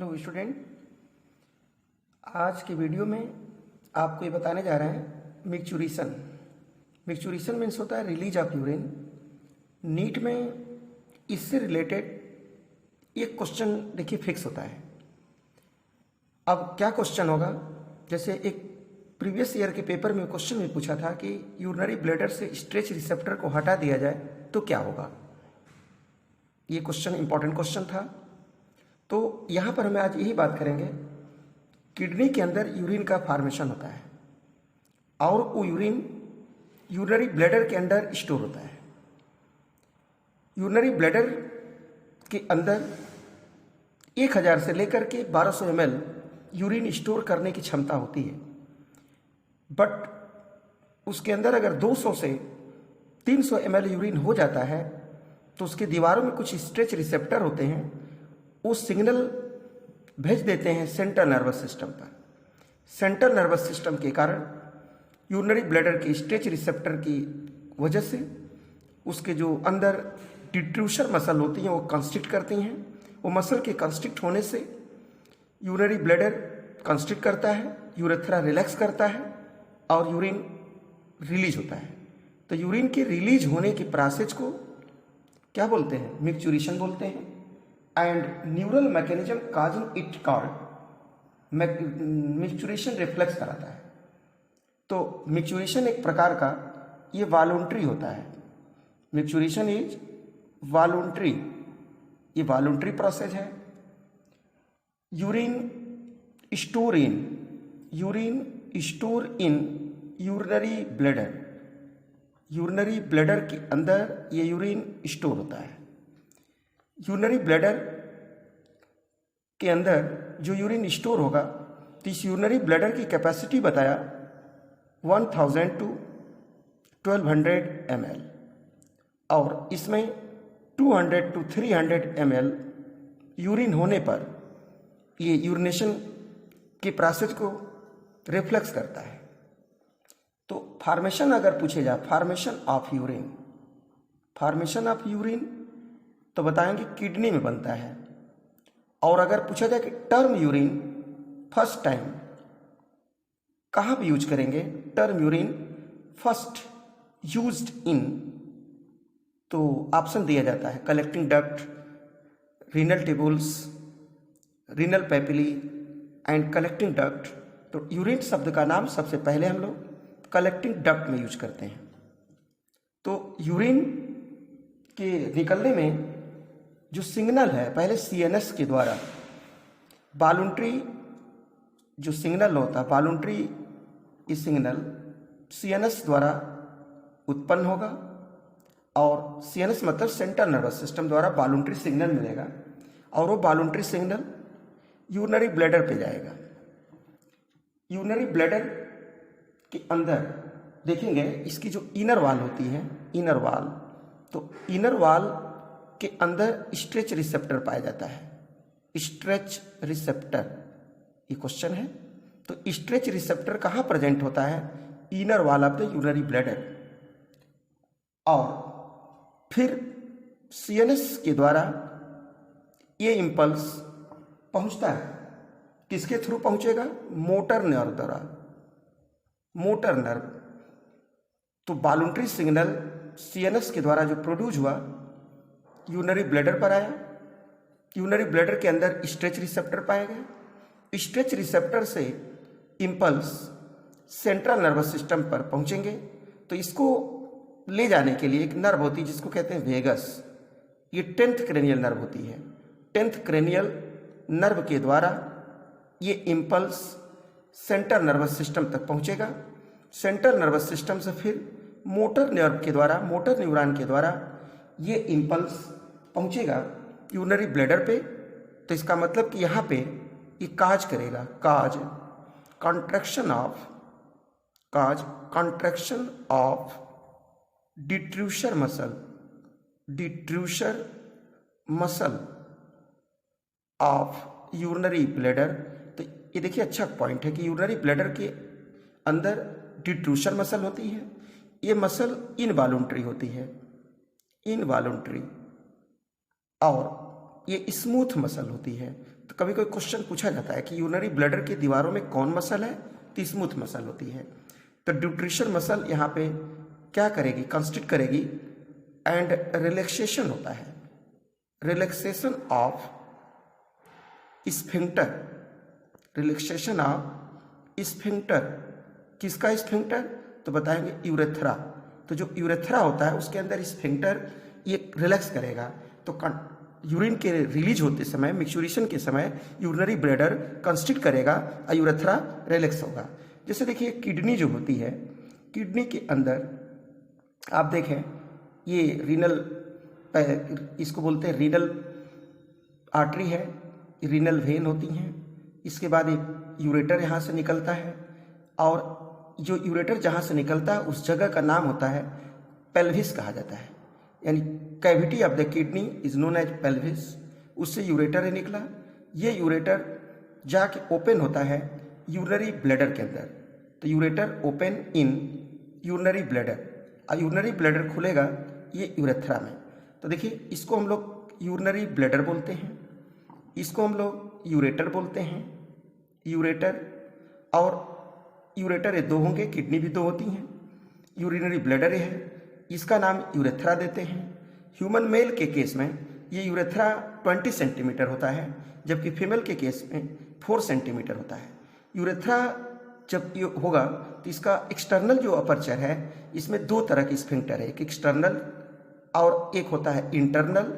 Hello student, आज की video में आपको ये बताने जा रहे हैं मिक्चुरेशन। मिक्चुरेशन मीन्स होता है रिलीज ऑफ यूरिन। नीट में इससे रिलेटेड एक क्वेश्चन देखिए फिक्स होता है। अब क्या क्वेश्चन होगा, जैसे एक प्रीवियस ईयर के पेपर में क्वेश्चन में पूछा था कि यूरिनरी ब्लैडर से स्ट्रेच रिसेप्टर को हटा दिया जाए तो क्या होगा। ये क्वेश्चन इंपॉर्टेंट क्वेश्चन था। तो यहाँ पर हम आज यही बात करेंगे, किडनी के अंदर यूरिन का फॉर्मेशन होता है और वो यूरिन यूरिनरी ब्लैडर के अंदर स्टोर होता है। यूरिनरी ब्लैडर के अंदर 1000 से लेकर के 1200 ml यूरिन स्टोर करने की क्षमता होती है, बट उसके अंदर अगर 200 से 300 ml यूरिन हो जाता है तो उसकी दीवारों में कुछ स्ट्रेच रिसेप्टर होते हैं, वो सिग्नल भेज देते हैं सेंट्रल नर्वस सिस्टम पर। सेंट्रल नर्वस सिस्टम के कारण यूरिनरी ब्लैडर की स्ट्रेच रिसेप्टर की वजह से उसके जो अंदर डिट्रूशन मसल होती हैं वो कंस्ट्रिक्ट करती हैं। वो मसल के कंस्ट्रिक्ट होने से यूरिनरी ब्लैडर कंस्ट्रिक्ट करता है, यूरेथ्रा रिलैक्स करता है और यूरिन रिलीज होता है। तो यूरिन के रिलीज होने की प्रोसेस को क्या बोलते हैं? मिक्चुरेशन बोलते हैं। And neural mechanism causing it called micturition reflex कराता है। तो मिक्चुरेशन एक प्रकार का ये वॉलंटरी होता है। मिक्चुरेशन इज वॉलंटरी, ये वॉलंटरी प्रोसेस है। Urine store in urinary bladder, urinary bladder के अंदर ये यूरिन स्टोर होता है। यूरिनरी ब्लैडर के अंदर जो यूरिन स्टोर होगा तो इस यूरिनरी ब्लैडर की कैपेसिटी बताया 1000 to 1200 ml और इसमें 200 to 300 ml यूरिन होने पर ये यूरिनेशन के प्रोसेस को रिफ्लेक्स करता है। तो फॉर्मेशन अगर पूछे जाए, फॉर्मेशन ऑफ यूरिन तो बताएंगे किडनी में बनता है। और अगर पूछा जाए कि टर्म यूरिन फर्स्ट टाइम कहाँ पे यूज करेंगे, term urine first used in, तो ऑप्शन दिया जाता है collecting duct, renal tubules, renal papillae and collecting duct. तो यूरिन शब्द का नाम सबसे पहले हम लोग कलेक्टिंग डक्ट में यूज करते हैं। तो यूरिन के निकलने में जो सिग्नल है, पहले सीएनएस के द्वारा वॉलंटरी जो सिग्नल होता है, वॉलंटरी ये सिग्नल सीएनएस द्वारा उत्पन्न होगा और सीएनएस मतलब सेंट्रल नर्वस सिस्टम द्वारा वॉलंटरी सिग्नल मिलेगा और वो वॉलंटरी सिग्नल यूरिनरी ब्लैडर पे जाएगा। यूरिनरी ब्लैडर के अंदर देखेंगे इसकी जो इनर वॉल होती है, इनर वॉल, तो इनर वॉल के अंदर स्ट्रेच रिसेप्टर पाया जाता है। स्ट्रेच रिसेप्टर ये क्वेश्चन है। तो स्ट्रेच रिसेप्टर कहाँ प्रेजेंट होता है? Inner wall of the urinary bladder. और फिर सीएनएस के द्वारा ये इंपल्स पहुंचता है, किसके थ्रू पहुंचेगा? मोटर नर्व द्वारा, मोटर नर्व। तो वॉलंटरी सिग्नल सीएनएस के द्वारा जो प्रोड्यूस हुआ यूरिनरी ब्लैडर पर आया। यूरिनरी ब्लैडर के अंदर स्ट्रेच रिसेप्टर पाया गया। स्ट्रेच रिसेप्टर से इंपल्स सेंट्रल नर्वस सिस्टम पर पहुंचेंगे। तो इसको ले जाने के लिए एक नर्व होती है जिसको कहते हैं वेगस। ये 10th क्रेनियल नर्व होती है। 10th क्रेनियल नर्व के द्वारा ये इंपल्स सेंट्रल नर्वस सिस्टम तक पहुंचेगा। सेंट्रल नर्वस सिस्टम से फिर मोटर न्यूरॉन के द्वारा ये इंपल्स पहुंचेगा यूरिनरी ब्लैडर पे। तो इसका मतलब कि यहाँ पे ये काज करेगा, cause contraction of detrusor muscle of urinary bladder. तो ये देखिए अच्छा पॉइंट है कि यूरिनरी ब्लैडर के अंदर डिट्रूशन मसल होती है। ये मसल इनवॉलंटरी होती है, इनवॉलंटरी, और ये स्मूथ मसल होती है। तो कभी कोई क्वेश्चन पूछा जाता है कि यूरिनरी ब्लैडर की दीवारों में कौन मसल है, तो स्मूथ मसल होती है। तो ड्यूट्रिशन मसल यहाँ पे क्या करेगी, कंस्ट्रिक्ट करेगी एंड रिलैक्सेशन होता है, relaxation of sphincter, relaxation of sphincter. किसका स्फिंक्टर, तो बताएंगे यूरेथ्रा। तो जो यूरेथ्रा होता है उसके अंदर स्फिंक्टर ये रिलैक्स करेगा, तो यूरिन के रिलीज होते समय, मिक्सुरेशन के समय यूरिनरी ब्लैडर कंस्ट्रिक्ट करेगा और यूरेथ्रा रिलैक्स होगा। जैसे देखिए किडनी जो होती है, किडनी के अंदर आप देखें ये रीनल, इसको बोलते हैं रीनल आर्टरी है, रीनल वेन होती हैं। इसके बाद एक यूरेटर यहाँ से निकलता है, और जो यूरेटर जहाँ से निकलता है उस जगह का नाम होता है पेल्विस कहा जाता है, यानी cavity of the kidney is known as pelvis. उससे यूरेटर ही निकला, ये यूरेटर जाके ओपन होता है यूरिनरी ब्लैडर के अंदर। तो ureter open in urinary bladder, और यूरिनरी ब्लैडर खुलेगा ये यूरेथ्रा में। तो देखिए इसको हम लोग यूरिनरी ब्लैडर बोलते हैं, इसको हम लोग यूरेटर बोलते हैं, यूरेटर। और यूरेटर ये दो होंगे, किडनी भी दो होती हैं, यूरिनरी ब्लैडर है, इसका नाम यूरेथ्रा देते हैं। ह्यूमन मेल के केस में ये यूरेथ्रा 20 सेंटीमीटर होता है, जबकि फीमेल के केस में 4 सेंटीमीटर होता है। यूरेथ्रा जब ये होगा तो इसका एक्सटर्नल जो अपर्चर है, इसमें दो तरह के स्फिंक्टर है, एक एक्सटर्नल और एक होता है इंटरनल।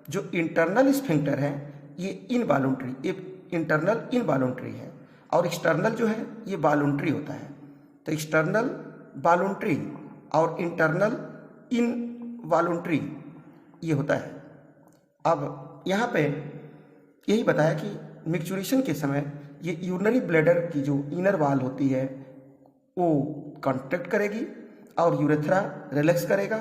जो इंटरनल स्फिंक्टर है ये इनवॉलंटरी, ये इंटरनल इनवॉलंटरी है, और एक्सटर्नल जो है ये वॉलंटरी होता है। तो एक्सटर्नल वॉलंटरी और इंटरनल इनवॉलंटरी ये होता है। अब यहाँ पे यही बताया कि मिक्सुरेशन के समय ये यूरिनरी ब्लैडर की जो इनर वॉल होती है वो कॉन्ट्रैक्ट करेगी और यूरेथ्रा रिलैक्स करेगा।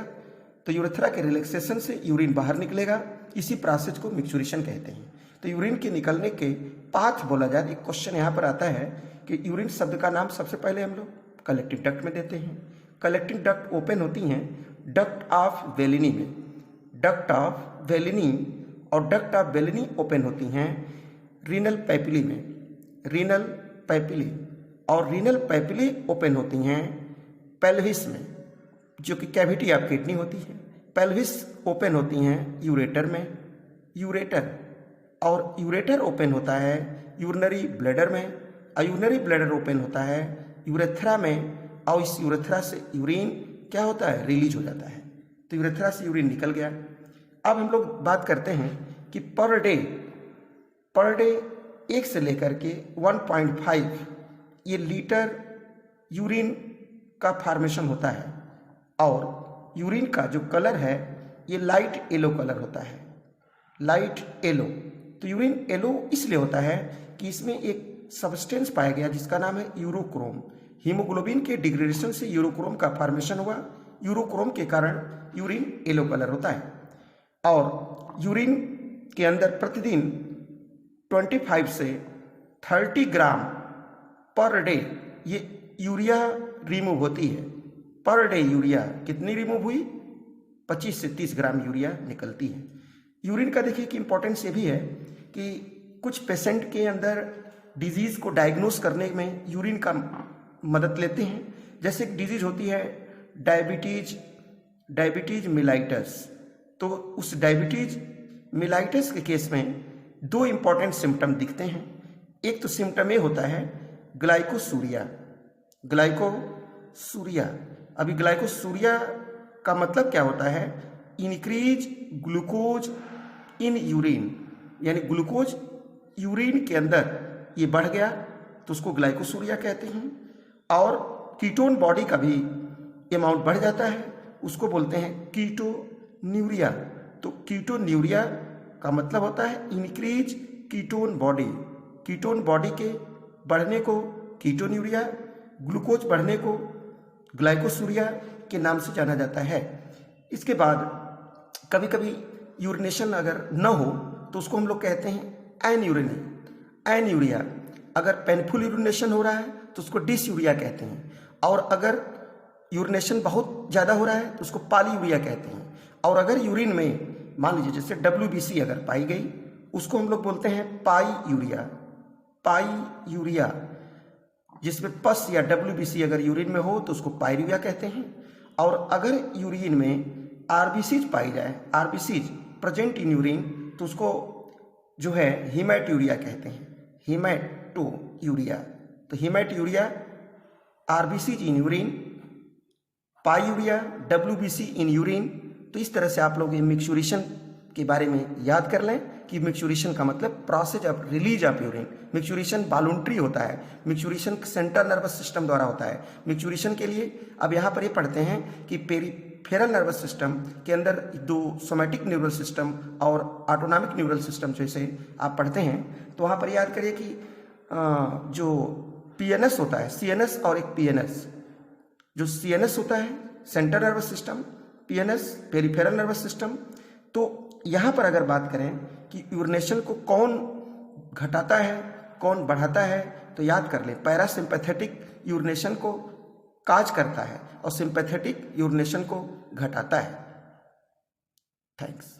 तो यूरेथ्रा के रिलैक्सेशन से यूरिन बाहर निकलेगा, इसी प्रोसेस को मिक्सुरेशन कहते हैं। तो यूरिन के निकलने के पाथ बोला जाए, एक क्वेश्चन यहाँ पर आता है कि यूरिन शब्द का नाम सबसे पहले हम लोग कलेक्टिंग डक्ट में देते हैं। कलेक्टिंग डक्ट ओपन होती हैं डक्ट ऑफ वेलिनी में, डक्ट ऑफ वेलिनी, और डक्ट ऑफ वेलिनी ओपन होती हैं रीनल पैपिली में, रीनल पैपिली, और रीनल पैपिली ओपन होती हैं पेल्विस में, जो कि कैविटी ऑफ किडनी होती है। पेल्विस ओपन होती हैं यूरेटर में, यूरेटर, और यूरेटर ओपन होता है यूरिनरी ब्लैडर में, और यूरिनरी ब्लैडर ओपन होता है यूरेथ्रा में, और इस यूरेथ्रा से यूरिन क्या होता है, रिलीज हो जाता है। तो यूरेथ्रा से यूरिन निकल गया। अब हम लोग बात करते हैं कि पर डे 1 से लेकर के 1.5 ये लीटर यूरिन का फॉर्मेशन होता है, और यूरिन का जो कलर है ये लाइट येलो कलर होता है, लाइट येलो। तो यूरिन येलो इसलिए होता है कि इसमें एक सब्सटेंस पाया गया जिसका नाम है यूरोक्रोम। हीमोग्लोबिन के डिग्रेडेशन से यूरोक्रोम का फॉर्मेशन हुआ, यूरोक्रोम के कारण यूरिन येलो कलर होता है। और यूरिन के अंदर प्रतिदिन 25 से 30 ग्राम पर डे ये यूरिया रिमूव होती है। पर डे यूरिया कितनी रिमूव हुई, 25 से 30 ग्राम यूरिया निकलती है। यूरिन का देखिए कि इम्पोर्टेंस ये भी है कि कुछ पेशेंट के अंदर डिजीज़ को डायग्नोस करने में यूरिन का मदद लेते हैं। जैसे एक डिजीज होती है डायबिटीज मिलाइटस, तो उस डायबिटीज मिलाइटस के केस में 2 इंपॉर्टेंट सिम्टम दिखते हैं। एक तो सिम्टम ये होता है ग्लाइकोसूरिया, ग्लाइकोसूरिया। अभी ग्लाइकोसूरिया का मतलब क्या होता है, इंक्रीज ग्लूकोज इन यूरिन, यानी ग्लूकोज यूरिन के अंदर ये बढ़ गया तो उसको ग्लाइकोसूरिया कहते हैं। और कीटोन बॉडी का भी अमाउंट बढ़ जाता है, उसको बोलते हैं कीटोन्यूरिया। तो कीटोन्यूरिया का मतलब होता है increase ketone body, ketone body के बढ़ने को कीटोन्यूरिया, ग्लूकोज बढ़ने को ग्लाइकोसूरिया के नाम से जाना जाता है। इसके बाद कभी कभी यूरिनेशन अगर न हो तो उसको हम लोग कहते हैं एनयूरिया। अगर पेनफुल यूरिनेशन हो रहा है तो उसको डिसयूरिया कहते हैं, और अगर यूरिनेशन बहुत ज़्यादा हो रहा है तो उसको पॉलीयूरिया कहते हैं। और अगर यूरिन में मान लीजिए जैसे WBC अगर पाई गई उसको हम लोग बोलते हैं पाई यूरिया, जिसमें पस या WBC अगर यूरिन में हो तो उसको पायरिया कहते हैं। और अगर यूरिन में आरबीसीज पाई जाए, आरबीसीज प्रेजेंट इन यूरिन, तो उसको जो है हीमैटयूरिया कहते हैं, हीमैटोयूरिया। तो haematuria, RBCs in urine, pyuria, WBC in urine. तो इस तरह से आप लोग मिक्सचुरेशन के बारे में याद कर लें कि मिक्सचुरेशन का मतलब process of release of urine. Micturition voluntary होता है, मिक्सचुरेशन सेंट्रल नर्वस सिस्टम द्वारा होता है। मिक्सचुरेशन के लिए अब यहाँ पर ये पढ़ते हैं कि पेरिफेरल नर्वस सिस्टम के अंदर दो सोमैटिक न्यूरल सिस्टम और ऑटोनॉमिक न्यूरल सिस्टम जैसे आप पढ़ते हैं, तो वहाँ पर याद करिए कि जो PNS होता है, CNS और एक PNS। जो CNS होता है central nervous system, PNS peripheral nervous system. तो यहाँ पर अगर बात करें कि यूरिनेशन को कौन घटाता है कौन बढ़ाता है, तो याद कर लें पैरासिम्पैथेटिक यूरिनेशन को काज करता है और सिंपैथेटिक यूरिनेशन को घटाता है। थैंक्स।